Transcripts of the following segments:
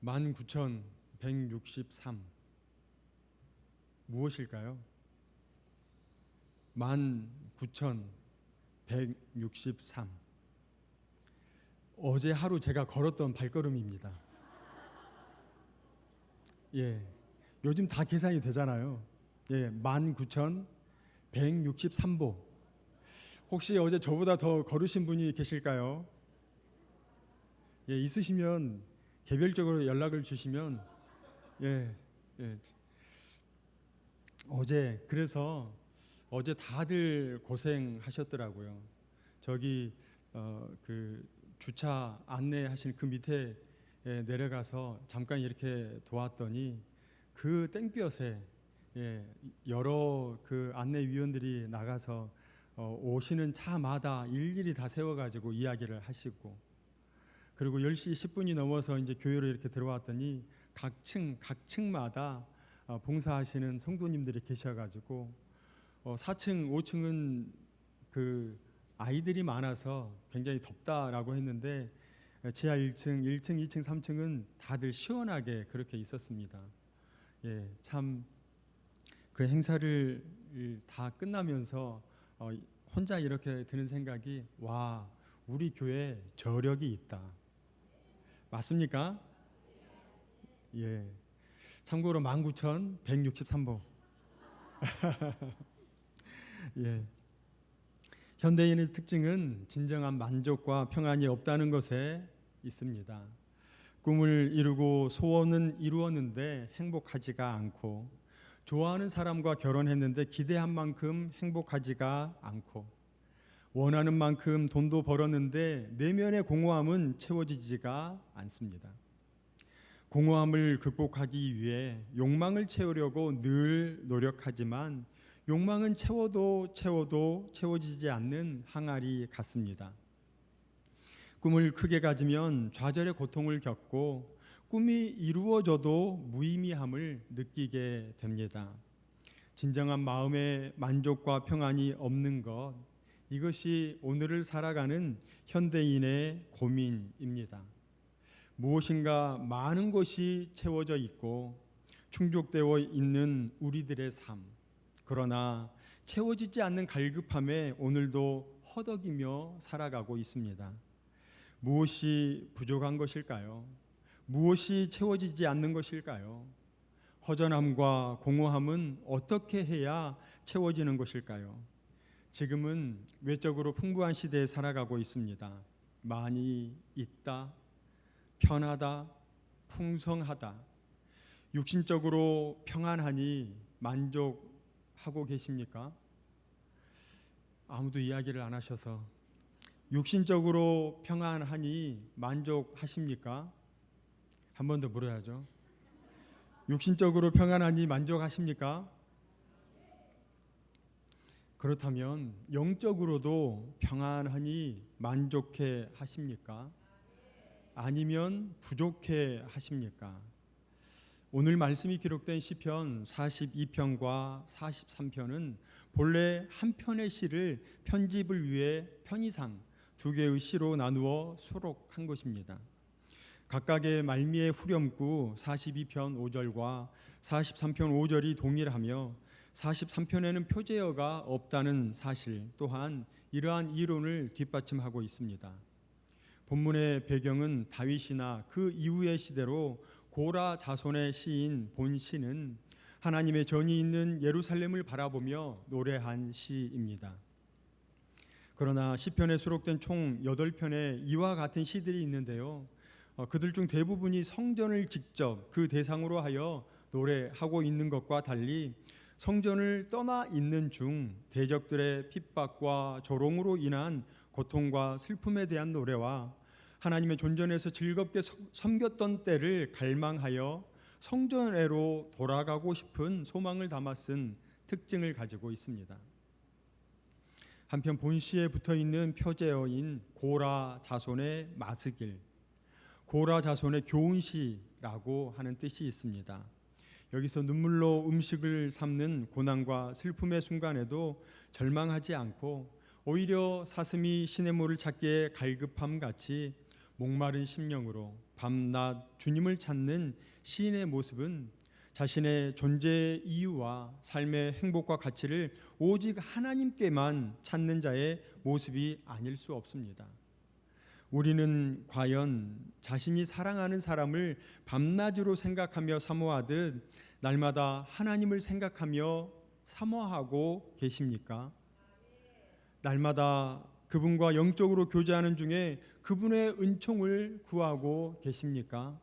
19,163 무엇일까요? 19,163 어제 하루 제가 걸었던 발걸음입니다. 예, 요즘 다 계산이 되잖아요. 예, 19,163보. 혹시 어제 저보다 더 걸으신 분이 계실까요? 예, 있으시면 개별적으로 연락을 주시면 예, 예. 그래서 어제 다들 고생하셨더라고요. 저기 그 주차 안내하신 그 밑에 내려가서 잠깐 이렇게 도왔더니 그 땡볕에 여러 그 안내위원들이 나가서 오시는 차마다 일일이 다 세워가지고 이야기를 하시고, 그리고 10시 10분이 넘어서 이제 교회로 이렇게 들어왔더니 각층마다 봉사하시는 성도님들이 계셔가지고 4층, 5층은 그 아이들이 많아서 굉장히 덥다라고 했는데 지하 1층, 1층, 2층, 3층은 다들 시원하게 그렇게 있었습니다. 예, 참 그 행사를 다 끝나면서 혼자 이렇게 드는 생각이, 와, 우리 교회 저력이 있다. 맞습니까? 예. 참고로 19,163보. 예. 현대인의 특징은 진정한 만족과 평안이 없다는 것에 있습니다. 꿈을 이루고 소원은 이루었는데 행복하지가 않고, 좋아하는 사람과 결혼했는데 기대한 만큼 행복하지가 않고, 원하는 만큼 돈도 벌었는데 내면의 공허함은 채워지지가 않습니다. 공허함을 극복하기 위해 욕망을 채우려고 늘 노력하지만 욕망은 채워도 채워지지 않는 항아리 같습니다. 꿈을 크게 가지면 좌절의 고통을 겪고 꿈이 이루어져도 무의미함을 느끼게 됩니다. 진정한 마음의 만족과 평안이 없는 것, 이것이 오늘을 살아가는 현대인의 고민입니다. 무엇인가 많은 것이 채워져 있고 충족되어 있는 우리들의 삶, 그러나 채워지지 않는 갈급함에 오늘도 허덕이며 살아가고 있습니다. 무엇이 부족한 것일까요? 무엇이 채워지지 않는 것일까요? 허전함과 공허함은 어떻게 해야 채워지는 것일까요? 지금은 외적으로 풍부한 시대에 살아가고 있습니다. 많이 있다, 편하다, 풍성하다. 육신적으로 평안하니 만족하고 계십니까? 아무도 이야기를 안 하셔서. 육신적으로 평안하니 만족하십니까? 한 번 더 물어야죠. 육신적으로 평안하니 만족하십니까? 그렇다면 영적으로도 평안하니 만족해 하십니까? 아니면 부족해 하십니까? 오늘 말씀이 기록된 시편 42편과 43편은 본래 한 편의 시를 편집을 위해 편의상 두 개의 시로 나누어 수록한 것입니다. 각각의 말미의 후렴구 42편 5절과 43편 5절이 동일하며 43편에는 표제어가 없다는 사실 또한 이러한 이론을 뒷받침하고 있습니다. 본문의 배경은 다윗이나 그 이후의 시대로 고라 자손의 시인 본시는 하나님의 전이 있는 예루살렘을 바라보며 노래한 시입니다. 그러나 시편에 수록된 총 8편의 이와 같은 시들이 있는데요, 그들 중 대부분이 성전을 직접 그 대상으로 하여 노래하고 있는 것과 달리 성전을 떠나 있는 중 대적들의 핍박과 조롱으로 인한 고통과 슬픔에 대한 노래와 하나님의 존전에서 즐겁게 섬겼던 때를 갈망하여 성전에로 돌아가고 싶은 소망을 담아 쓴 특징을 가지고 있습니다. 한편 본시에 붙어있는 표제어인 고라 자손의 마스길, 고라 자손의 교훈시라고 하는 뜻이 있습니다. 여기서 눈물로 음식을 삼는 고난과 슬픔의 순간에도 절망하지 않고 오히려 사슴이 시냇물을 찾기에 갈급함 같이 목마른 심령으로 밤낮 주님을 찾는 시인의 모습은 자신의 존재의 이유와 삶의 행복과 가치를 오직 하나님께만 찾는 자의 모습이 아닐 수 없습니다. 우리는 과연 자신이 사랑하는 사람을 밤낮으로 생각하며 사모하듯 날마다 하나님을 생각하며 사모하고 계십니까? 날마다 그분과 영적으로 교제하는 중에 그분의 은총을 구하고 계십니까?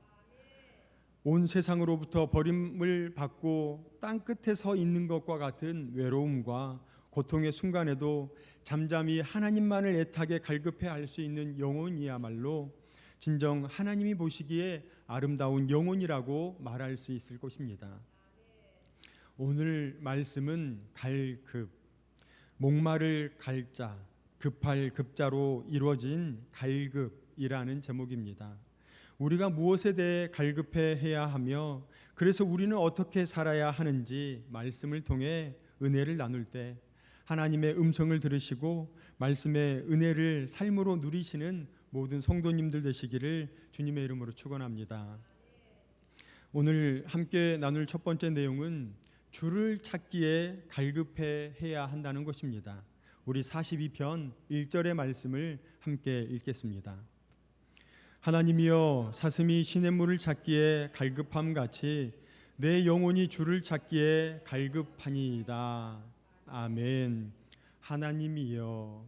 온 세상으로부터 버림을 받고 땅 끝에 서 있는 것과 같은 외로움과 고통의 순간에도 잠잠히 하나님만을 애타게 갈급해 할 수 있는 영혼이야말로 진정 하나님이 보시기에 아름다운 영혼이라고 말할 수 있을 것입니다. 오늘 말씀은 갈급, 목마를 갈자, 급할 급자로 이루어진 갈급이라는 제목입니다. 우리가 무엇에 대해 갈급해야 하며 그래서 우리는 어떻게 살아야 하는지 말씀을 통해 은혜를 나눌 때 하나님의 음성을 들으시고 말씀의 은혜를 삶으로 누리시는 모든 성도님들 되시기를 주님의 이름으로 축원합니다. 오늘 함께 나눌 첫 번째 내용은 주를 찾기에 갈급해야 한다는 것입니다. 우리 42편 1절의 말씀을 함께 읽겠습니다. 하나님이여 사슴이 시냇물을 찾기에 갈급함 같이 내 영혼이 주를 찾기에 갈급하니이다. 아멘. 하나님이여.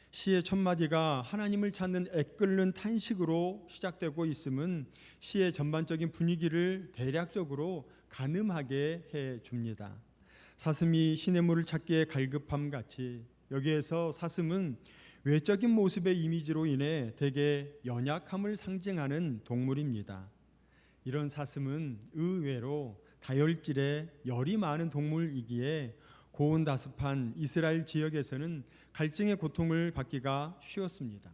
시의 첫 마디가 하나님을 찾는 애끓는 탄식으로 시작되고 있음은 시의 전반적인 분위기를 대략적으로 가늠하게 해 줍니다. 사슴이 시냇물을 찾기에 갈급함 같이, 여기에서 사슴은 외적인 모습의 이미지로 인해 대개 연약함을 상징하는 동물입니다. 이런 사슴은 의외로 다혈질에 열이 많은 동물이기에 고온다습한 이스라엘 지역에서는 갈증의 고통을 받기가 쉬웠습니다.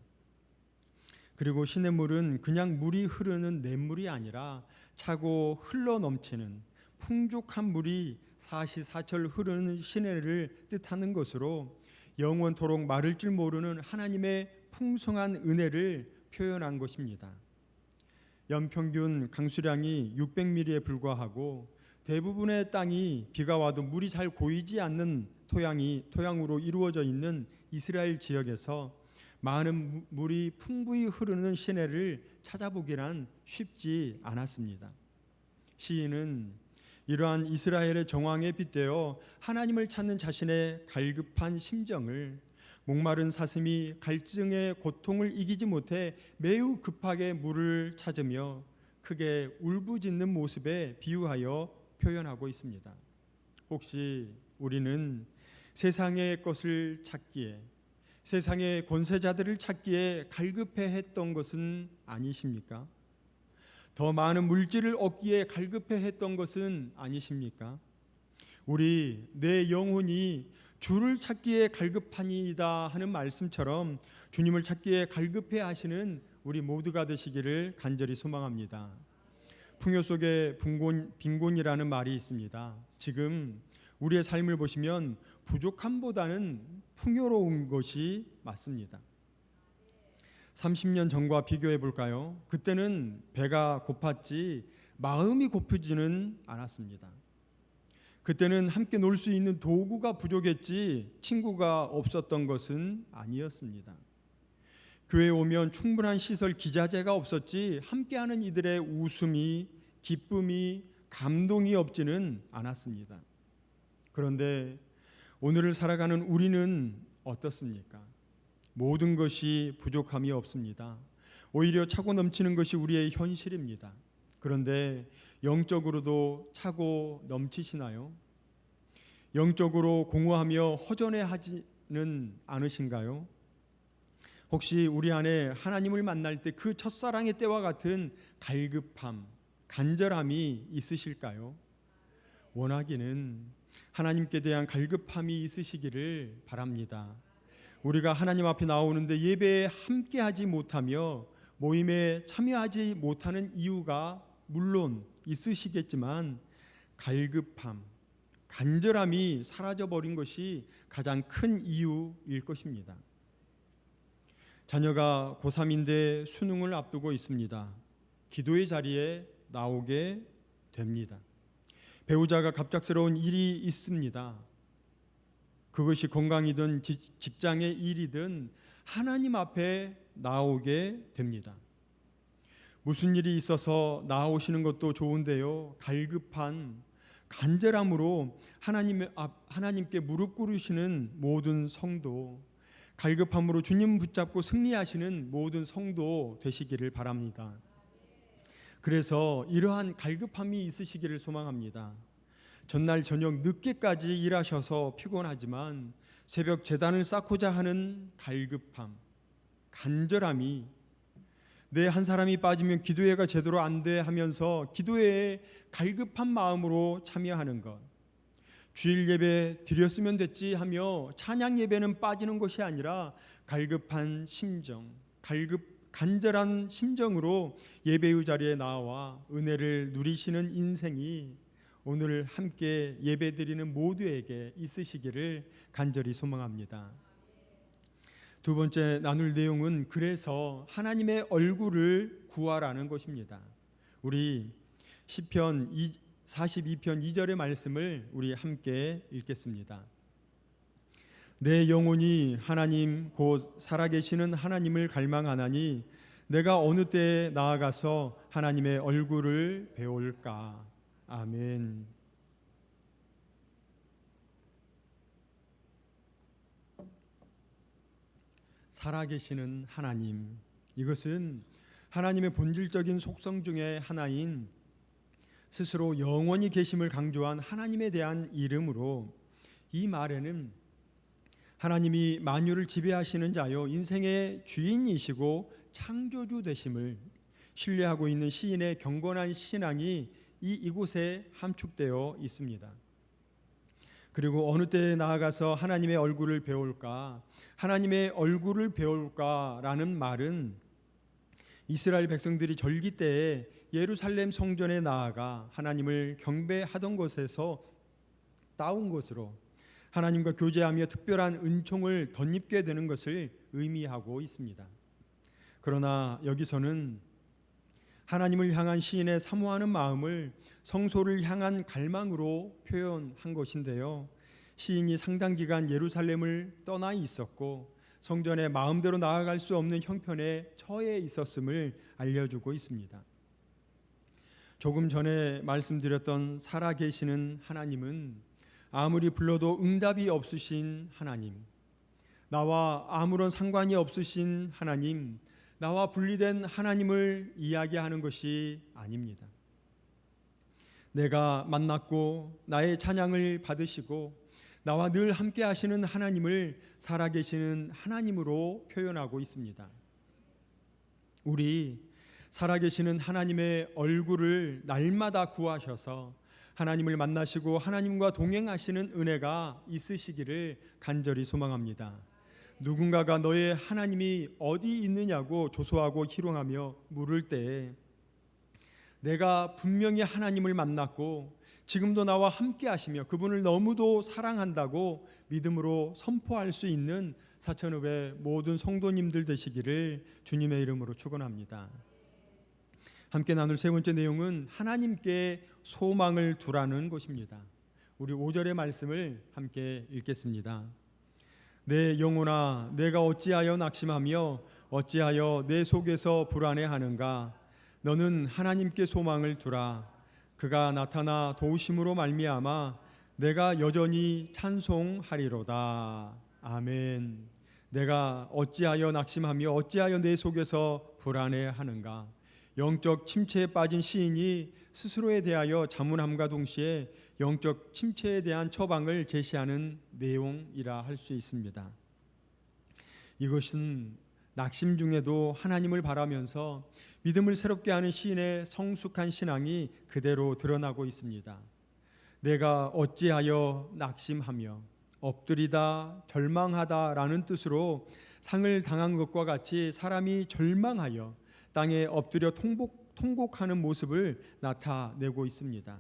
그리고 시냇물은 그냥 물이 흐르는 냇물이 아니라 차고 흘러 넘치는 풍족한 물이 사시사철 흐르는 시내를 뜻하는 것으로 영원토록 마를 줄 모르는 하나님의 풍성한 은혜를 표현한 것입니다. 연평균 강수량이 600mm에 불과하고 대부분의 땅이 비가 와도 물이 잘 고이지 않는 토양으로 이루어져 있는 이스라엘 지역에서 많은 물이 풍부히 흐르는 시내를 찾아보기란 쉽지 않았습니다. 시인은 이러한 이스라엘의 정황에 빗대어 하나님을 찾는 자신의 갈급한 심정을 목마른 사슴이 갈증의 고통을 이기지 못해 매우 급하게 물을 찾으며 크게 울부짖는 모습에 비유하여 표현하고 있습니다. 혹시 우리는 세상의 것을 찾기에, 세상의 권세자들을 찾기에 갈급해했던 것은 아니십니까? 더 많은 물질을 얻기에 갈급해했던 것은 아니십니까? 우리 내 영혼이 주를 찾기에 갈급하니이다 하는 말씀처럼 주님을 찾기에 갈급해 하시는 우리 모두가 되시기를 간절히 소망합니다. 풍요 속에 빈곤이라는 말이 있습니다. 지금 우리의 삶을 보시면 부족함보다는 풍요로운 것이 맞습니다. 30년 전과 비교해 볼까요? 그때는 배가 고팠지 마음이 고프지는 않았습니다. 그때는 함께 놀 수 있는 도구가 부족했지 친구가 없었던 것은 아니었습니다. 교회에 오면 충분한 시설 기자재가 없었지 함께하는 이들의 웃음이, 기쁨이, 감동이 없지는 않았습니다. 그런데 오늘을 살아가는 우리는 어떻습니까? 모든 것이 부족함이 없습니다. 오히려 차고 넘치는 것이 우리의 현실입니다. 그런데 영적으로도 차고 넘치시나요? 영적으로 공허하며 허전해하지는 않으신가요? 혹시 우리 안에 하나님을 만날 때 그 첫사랑의 때와 같은 갈급함, 간절함이 있으실까요? 원하기는 하나님께 대한 갈급함이 있으시기를 바랍니다. 우리가 하나님 앞에 나오는데 예배에 함께하지 못하며 모임에 참여하지 못하는 이유가 물론 있으시겠지만 갈급함, 간절함이 사라져버린 것이 가장 큰 이유일 것입니다. 자녀가 고3인데 수능을 앞두고 있습니다. 기도의 자리에 나오게 됩니다. 배우자가 갑작스러운 일이 있습니다. 그것이 건강이든 직장의 일이든 하나님 앞에 나오게 됩니다. 무슨 일이 있어서 나오시는 것도 좋은데요, 갈급한 간절함으로 하나님께 무릎 꿇으시는 모든 성도, 갈급함으로 주님 붙잡고 승리하시는 모든 성도 되시기를 바랍니다. 그래서 이러한 갈급함이 있으시기를 소망합니다. 전날 저녁 늦게까지 일하셔서 피곤하지만 새벽 제단을 쌓고자 하는 갈급함, 간절함이, 내 한 사람이 빠지면 기도회가 제대로 안 돼 하면서 기도회에 갈급한 마음으로 참여하는 것, 주일 예배 드렸으면 됐지 하며 찬양 예배는 빠지는 것이 아니라 갈급한 심정, 간절한 심정으로 예배의 자리에 나와 은혜를 누리시는 인생이 오늘 함께 예배드리는 모두에게 있으시기를 간절히 소망합니다. 두 번째 나눌 내용은 그래서 하나님의 얼굴을 구하라는 것입니다. 우리 시편 42편 2절의 말씀을 우리 함께 읽겠습니다. 내 영혼이 하나님 곧 살아계시는 하나님을 갈망하나니 내가 어느 때에 나아가서 하나님의 얼굴을 배울까. 아멘. 살아계시는 하나님, 이것은 하나님의 본질적인 속성 중에 하나인 스스로 영원히 계심을 강조한 하나님에 대한 이름으로, 이 말에는 하나님이 만유를 지배하시는 자요 인생의 주인이시고 창조주 되심을 신뢰하고 있는 시인의 경건한 신앙이 이곳에 함축되어 있습니다. 그리고 어느 때에 나아가서 하나님의 얼굴을 배울까, 하나님의 얼굴을 배울까라는 말은 이스라엘 백성들이 절기 때에 예루살렘 성전에 나아가 하나님을 경배하던 곳에서 따온 것으로 하나님과 교제하며 특별한 은총을 덧입게 되는 것을 의미하고 있습니다. 그러나 여기서는 하나님을 향한 시인의 사모하는 마음을 성소를 향한 갈망으로 표현한 것인데요, 시인이 상당 기간 예루살렘을 떠나 있었고 성전에 마음대로 나아갈 수 없는 형편에 처해 있었음을 알려주고 있습니다. 조금 전에 말씀드렸던 살아계시는 하나님은 아무리 불러도 응답이 없으신 하나님, 나와 아무런 상관이 없으신 하나님, 나와 분리된 하나님을 이야기하는 것이 아닙니다. 내가 만났고 나의 찬양을 받으시고 나와 늘 함께 하시는 하나님을 살아계시는 하나님으로 표현하고 있습니다. 우리 살아계시는 하나님의 얼굴을 날마다 구하셔서 하나님을 만나시고 하나님과 동행하시는 은혜가 있으시기를 간절히 소망합니다. 누군가가 너의 하나님이 어디 있느냐고 조소하고 희롱하며 물을 때에 내가 분명히 하나님을 만났고 지금도 나와 함께 하시며 그분을 너무도 사랑한다고 믿음으로 선포할 수 있는 사천읍의 모든 성도님들 되시기를 주님의 이름으로 축원합니다. 함께 나눌 세 번째 내용은 하나님께 소망을 두라는 것입니다. 우리 5절의 말씀을 함께 읽겠습니다. 내 영혼아 내가 어찌하여 낙심하며 어찌하여 내 속에서 불안해하는가. 너는 하나님께 소망을 두라. 그가 나타나 도우심으로 말미암아 내가 여전히 찬송하리로다. 아멘. 내가 어찌하여 낙심하며 어찌하여 내 속에서 불안해하는가. 영적 침체에 빠진 시인이 스스로에 대하여 자문함과 동시에 영적 침체에 대한 처방을 제시하는 내용이라 할 수 있습니다. 이것은 낙심 중에도 하나님을 바라면서 믿음을 새롭게 하는 시인의 성숙한 신앙이 그대로 드러나고 있습니다. 내가 어찌하여 낙심하며 엎드리다 절망하다라는 뜻으로 상을 당한 것과 같이 사람이 절망하여 땅에 엎드려 통곡하는 모습을 나타내고 있습니다.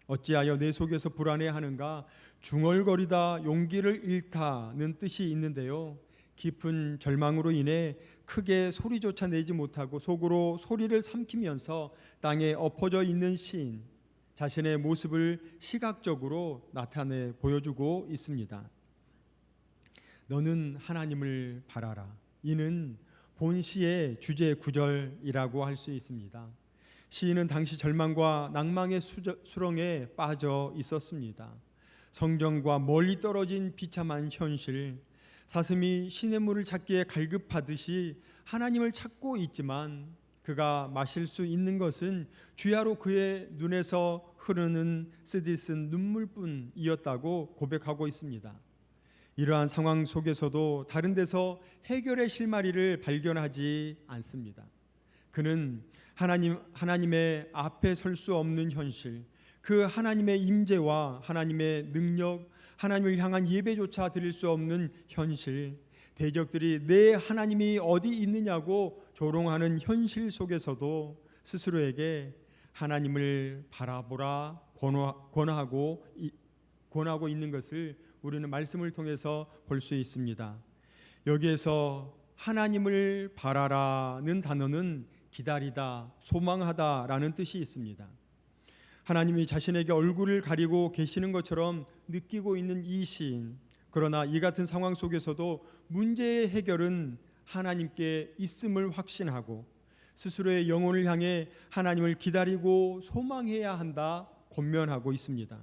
어찌하여 내 속에서 불안해하는가. 중얼거리다 용기를 잃다는 뜻이 있는데요, 깊은 절망으로 인해 크게 소리조차 내지 못하고 속으로 소리를 삼키면서 땅에 엎어져 있는 시인, 자신의 모습을 시각적으로 나타내 보여주고 있습니다. 너는 하나님을 바라라. 이는 본 시의 주제 구절이라고 할 수 있습니다. 시인은 당시 절망과 낭망의 수렁에 빠져 있었습니다. 성경과 멀리 떨어진 비참한 현실, 사슴이 시냇물을 찾기에 갈급하듯이 하나님을 찾고 있지만 그가 마실 수 있는 것은 주야로 그의 눈에서 흐르는 쓰디쓴 눈물뿐이었다고 고백하고 있습니다. 이러한 상황 속에서도 다른 데서 해결의 실마리를 발견하지 않습니다. 그는 하나님의 앞에 설 수 없는 현실, 그 하나님의 임재와 하나님의 능력, 하나님을 향한 예배조차 드릴 수 없는 현실, 대적들이 내 하나님이 어디 있느냐고 조롱하는 현실 속에서도 스스로에게 하나님을 바라보라 권하고 있는 것을 우리는 말씀을 통해서 볼 수 있습니다. 여기에서 하나님을 바라라는 단어는 기다리다, 소망하다라는 뜻이 있습니다. 하나님이 자신에게 얼굴을 가리고 계시는 것처럼 느끼고 있는 이 시인, 그러나 이 같은 상황 속에서도 문제의 해결은 하나님께 있음을 확신하고 스스로의 영혼을 향해 하나님을 기다리고 소망해야 한다 권면하고 있습니다.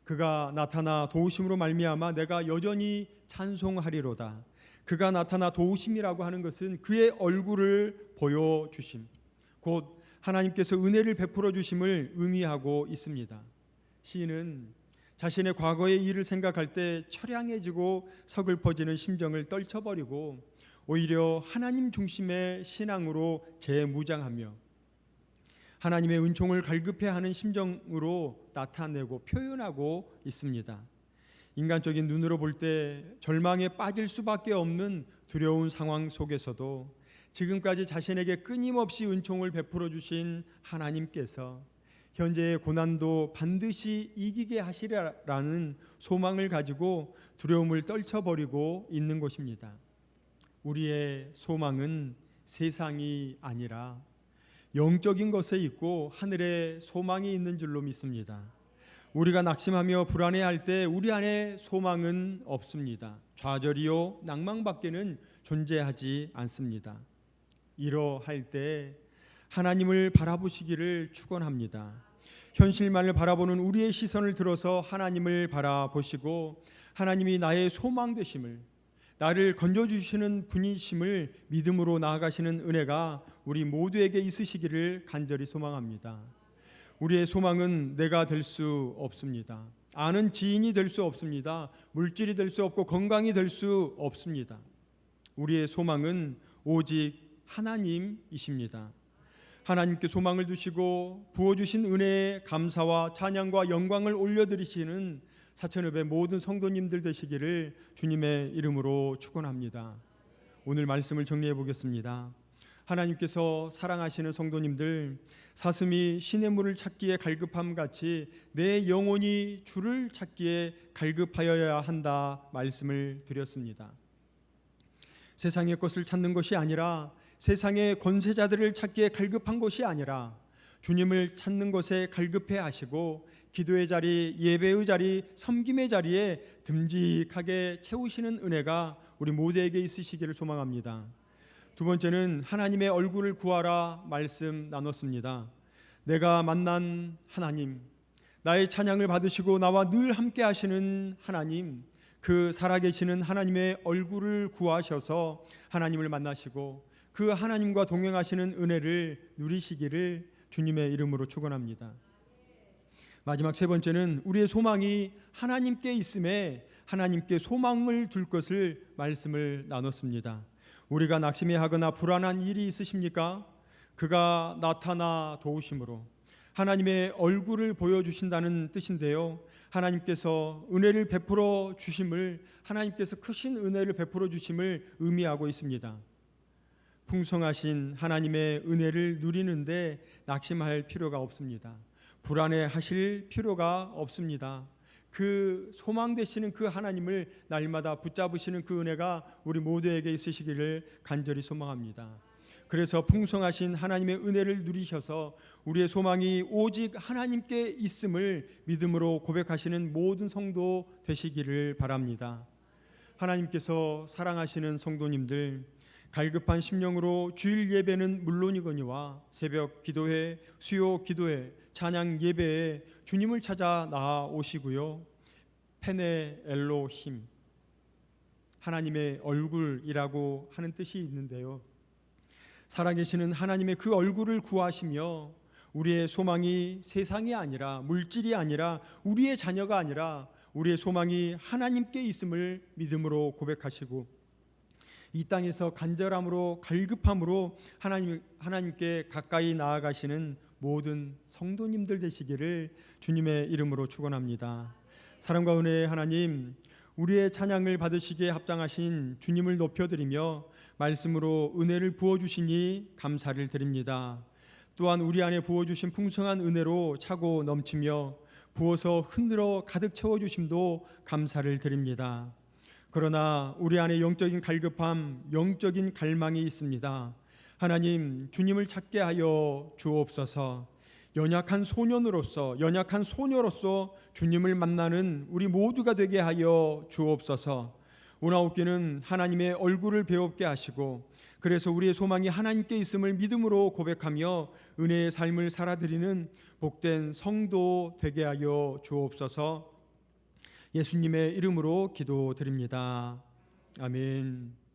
그가 나타나 도우심으로 말미암아 내가 여전히 찬송하리로다. 그가 나타나 도우심이라고 하는 것은 그의 얼굴을 보여주심, 곧 하나님께서 은혜를 베풀어 주심을 의미하고 있습니다. 시인은 자신의 과거의 일을 생각할 때 처량해지고 서글퍼지는 심정을 떨쳐버리고 오히려 하나님 중심의 신앙으로 재무장하며 하나님의 은총을 갈급해하는 심정으로 나타내고 표현하고 있습니다. 인간적인 눈으로 볼 때 절망에 빠질 수밖에 없는 두려운 상황 속에서도 지금까지 자신에게 끊임없이 은총을 베풀어 주신 하나님께서 현재의 고난도 반드시 이기게 하시리라는 소망을 가지고 두려움을 떨쳐버리고 있는 것입니다. 우리의 소망은 세상이 아니라 영적인 것에 있고 하늘에 소망이 있는 줄로 믿습니다. 우리가 낙심하며 불안해할 때 우리 안에 소망은 없습니다. 좌절이요 낭망밖에는 존재하지 않습니다. 이러할 때 하나님을 바라보시기를 축원합니다. 현실만을 바라보는 우리의 시선을 들어서 하나님을 바라보시고 하나님이 나의 소망 되심을, 나를 건져주시는 분이심을 믿음으로 나아가시는 은혜가 우리 모두에게 있으시기를 간절히 소망합니다. 우리의 소망은 내가 될 수 없습니다. 아는 지인이 될 수 없습니다. 물질이 될 수 없고 건강이 될 수 없습니다. 우리의 소망은 오직 하나님이십니다. 하나님께 소망을 두시고 부어주신 은혜에 감사와 찬양과 영광을 올려드리시는 사천읍의 모든 성도님들 되시기를 주님의 이름으로 축원합니다. 오늘 말씀을 정리해 보겠습니다. 하나님께서 사랑하시는 성도님들, 사슴이 시냇물을 찾기에 갈급함 같이 내 영혼이 주를 찾기에 갈급하여야 한다 말씀을 드렸습니다. 세상의 것을 찾는 것이 아니라, 세상의 권세자들을 찾기에 갈급한 것이 아니라 주님을 찾는 것에 갈급해 하시고 기도의 자리, 예배의 자리, 섬김의 자리에 듬직하게 채우시는 은혜가 우리 모두에게 있으시기를 소망합니다. 두 번째는 하나님의 얼굴을 구하라 말씀 나눴습니다. 내가 만난 하나님, 나의 찬양을 받으시고 나와 늘 함께 하시는 하나님, 그 살아계시는 하나님의 얼굴을 구하셔서 하나님을 만나시고 그 하나님과 동행하시는 은혜를 누리시기를 주님의 이름으로 축원합니다. 마지막 세 번째는 우리의 소망이 하나님께 있음에 하나님께 소망을 둘 것을 말씀을 나눴습니다. 우리가 낙심해하거나 불안한 일이 있으십니까? 그가 나타나 도우심으로 하나님의 얼굴을 보여주신다는 뜻인데요, 하나님께서 은혜를 베풀어 주심을, 하나님께서 크신 은혜를 베풀어 주심을 의미하고 있습니다. 풍성하신 하나님의 은혜를 누리는데 낙심할 필요가 없습니다. 불안해하실 필요가 없습니다. 그 소망 되시는 그 하나님을 날마다 붙잡으시는 그 은혜가 우리 모두에게 있으시기를 간절히 소망합니다. 그래서 풍성하신 하나님의 은혜를 누리셔서 우리의 소망이 오직 하나님께 있음을 믿음으로 고백하시는 모든 성도 되시기를 바랍니다. 하나님께서 사랑하시는 성도님들, 갈급한 심령으로 주일 예배는 물론이거니와 새벽 기도회, 수요 기도회, 찬양 예배에 주님을 찾아 나아오시고요. 페네 엘로힘, 하나님의 얼굴이라고 하는 뜻이 있는데요. 살아계시는 하나님의 그 얼굴을 구하시며 우리의 소망이 세상이 아니라, 물질이 아니라, 우리의 자녀가 아니라 우리의 소망이 하나님께 있음을 믿음으로 고백하시고 이 땅에서 간절함으로 갈급함으로 하나님께 가까이 나아가시는 모든 성도님들 되시기를 주님의 이름으로 축원합니다. 사랑과 은혜의 하나님, 우리의 찬양을 받으시기에 합당하신 주님을 높여드리며 말씀으로 은혜를 부어주시니 감사를 드립니다. 또한 우리 안에 부어주신 풍성한 은혜로 차고 넘치며 부어서 흔들어 가득 채워주심도 감사를 드립니다. 그러나 우리 안에 영적인 갈급함, 영적인 갈망이 있습니다. 하나님, 주님을 찾게 하여 주옵소서. 연약한 소년으로서, 연약한 소녀로서 주님을 만나는 우리 모두가 되게 하여 주옵소서. 오나옵기는 하나님의 얼굴을 배웁게 하시고 그래서 우리의 소망이 하나님께 있음을 믿음으로 고백하며 은혜의 삶을 살아드리는 복된 성도 되게 하여 주옵소서. 예수님의 이름으로 기도드립니다. 아멘.